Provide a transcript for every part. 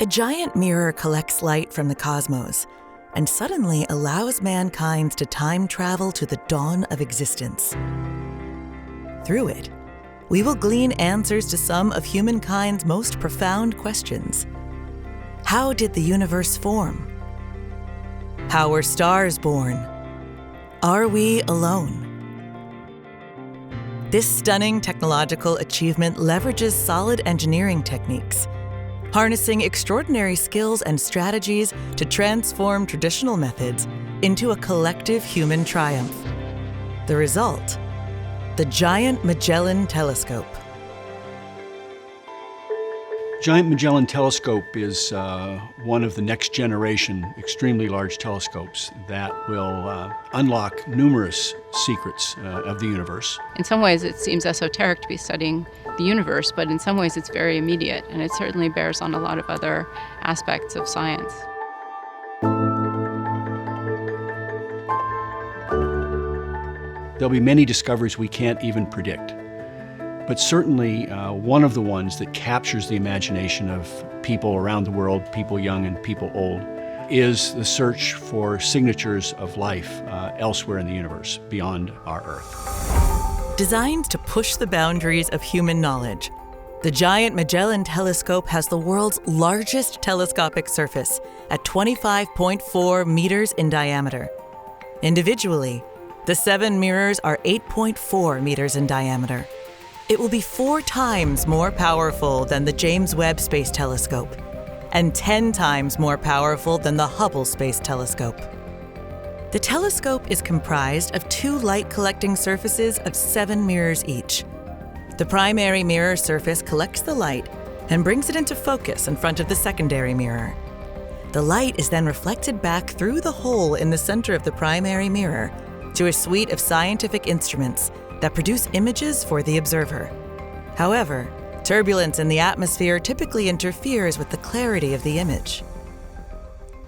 A giant mirror collects light from the cosmos and suddenly allows mankind to time travel to the dawn of existence. Through it, we will glean answers to some of humankind's most profound questions. How did the universe form? How were stars born? Are we alone? This stunning technological achievement leverages solid engineering techniques, harnessing extraordinary skills and strategies to transform traditional methods into a collective human triumph. The result: the Giant Magellan Telescope. Giant Magellan Telescope is one of the next generation extremely large telescopes that will unlock numerous secrets of the universe. In some ways it seems esoteric to be studying the universe, but in some ways it's very immediate, and it certainly bears on a lot of other aspects of science. There'll be many discoveries we can't even predict. But certainly one of the ones that captures the imagination of people around the world, people young and people old, is the search for signatures of life elsewhere in the universe, beyond our Earth. Designed to push the boundaries of human knowledge, the Giant Magellan Telescope has the world's largest telescopic surface at 25.4 meters in diameter. Individually, the 7 mirrors are 8.4 meters in diameter. It will be 4 times more powerful than the James Webb Space Telescope and 10 times more powerful than the Hubble Space Telescope. The telescope is comprised of 2 light-collecting surfaces of 7 mirrors each. The primary mirror surface collects the light and brings it into focus in front of the secondary mirror. The light is then reflected back through the hole in the center of the primary mirror to a suite of scientific instruments that produce images for the observer. However, turbulence in the atmosphere typically interferes with the clarity of the image.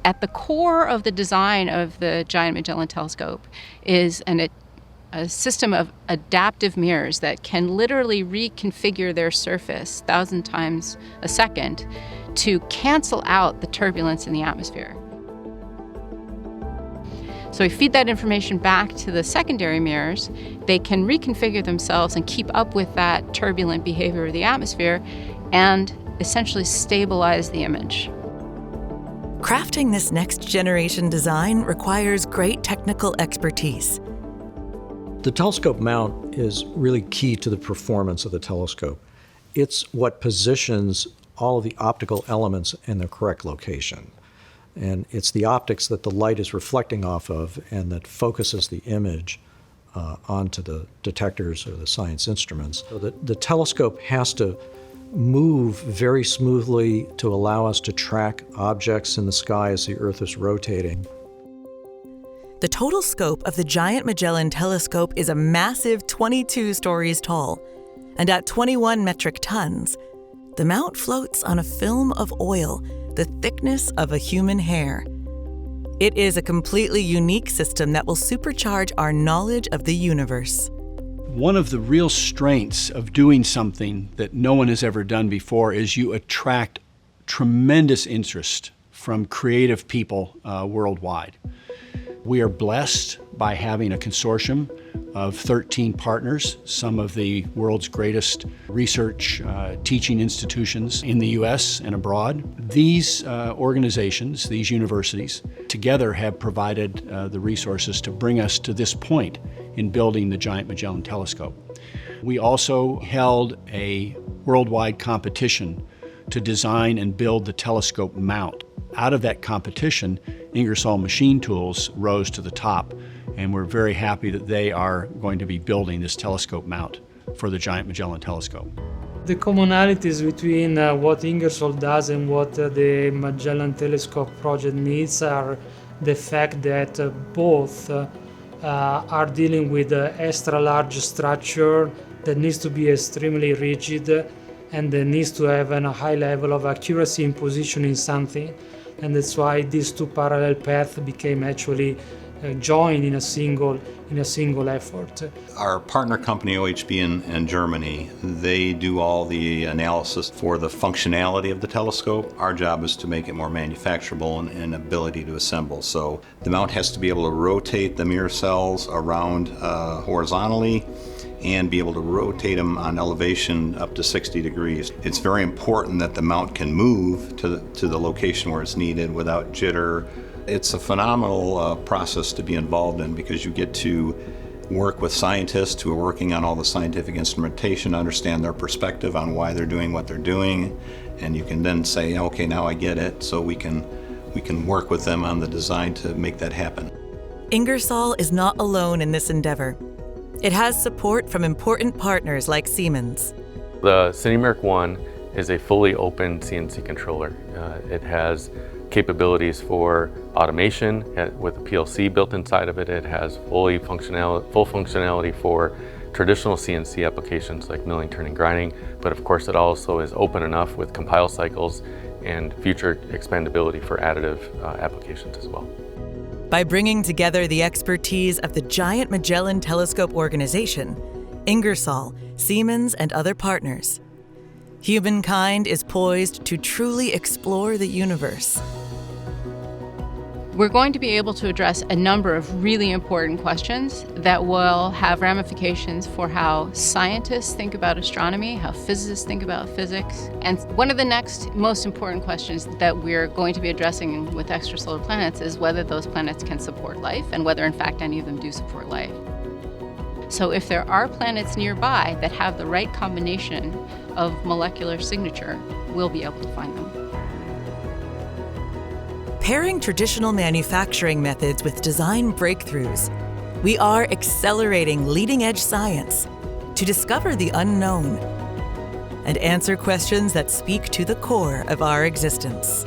At the core of the design of the Giant Magellan Telescope is a system of adaptive mirrors that can literally reconfigure their surface 1,000 times a second to cancel out the turbulence in the atmosphere. So we feed that information back to the secondary mirrors. They can reconfigure themselves and keep up with that turbulent behavior of the atmosphere and essentially stabilize the image. Crafting this next-generation design requires great technical expertise. The telescope mount is really key to the performance of the telescope. It's what positions all of the optical elements in the correct location. And it's the optics that the light is reflecting off of and that focuses the image onto the detectors or the science instruments. So the telescope has to move very smoothly to allow us to track objects in the sky as the Earth is rotating. The total scope of the Giant Magellan Telescope is a massive 22 stories tall, and at 21 metric tons, the mount floats on a film of oil the thickness of a human hair. It is a completely unique system that will supercharge our knowledge of the universe. One of the real strengths of doing something that no one has ever done before is you attract tremendous interest from creative people worldwide. We are blessed by having a consortium of 13 partners, some of the world's greatest research teaching institutions in the US and abroad. These organizations, these universities, together have provided the resources to bring us to this point in building the Giant Magellan Telescope. We also held a worldwide competition to design and build the telescope mount. Out of that competition, Ingersoll Machine Tools rose to the top, and we're very happy that they are going to be building this telescope mount for the Giant Magellan Telescope. The commonalities between what Ingersoll does and what the Magellan Telescope project needs are the fact that both are dealing with an extra-large structure that needs to be extremely rigid and that needs to have a high level of accuracy in positioning something. And that's why these 2 parallel paths became actually join in a single effort. Our partner company OHB in Germany, they do all the analysis for the functionality of the telescope. Our job is to make it more manufacturable and ability to assemble. So the mount has to be able to rotate the mirror cells around horizontally and be able to rotate them on elevation up to 60 degrees. It's very important that the mount can move to the location where it's needed without jitter. It's a phenomenal process to be involved in because you get to work with scientists who are working on all the scientific instrumentation, understand their perspective on why they're doing what they're doing, and you can then say, okay, now I get it, so we can work with them on the design to make that happen. Ingersoll is not alone in this endeavor. It has support from important partners like Siemens. The CineMirc 1 is a fully open CNC controller. It has capabilities for automation with a PLC built inside of it. It has full functionality for traditional CNC applications like milling, turning, grinding, but of course it also is open enough with compile cycles and future expandability for additive applications as well. By bringing together the expertise of the Giant Magellan Telescope organization, Ingersoll, Siemens, and other partners, humankind is poised to truly explore the universe. We're going to be able to address a number of really important questions that will have ramifications for how scientists think about astronomy, how physicists think about physics. And one of the next most important questions that we're going to be addressing with extrasolar planets is whether those planets can support life and whether in fact any of them do support life. So if there are planets nearby that have the right combination of molecular signature, we'll be able to find them. Pairing traditional manufacturing methods with design breakthroughs, we are accelerating leading-edge science to discover the unknown and answer questions that speak to the core of our existence.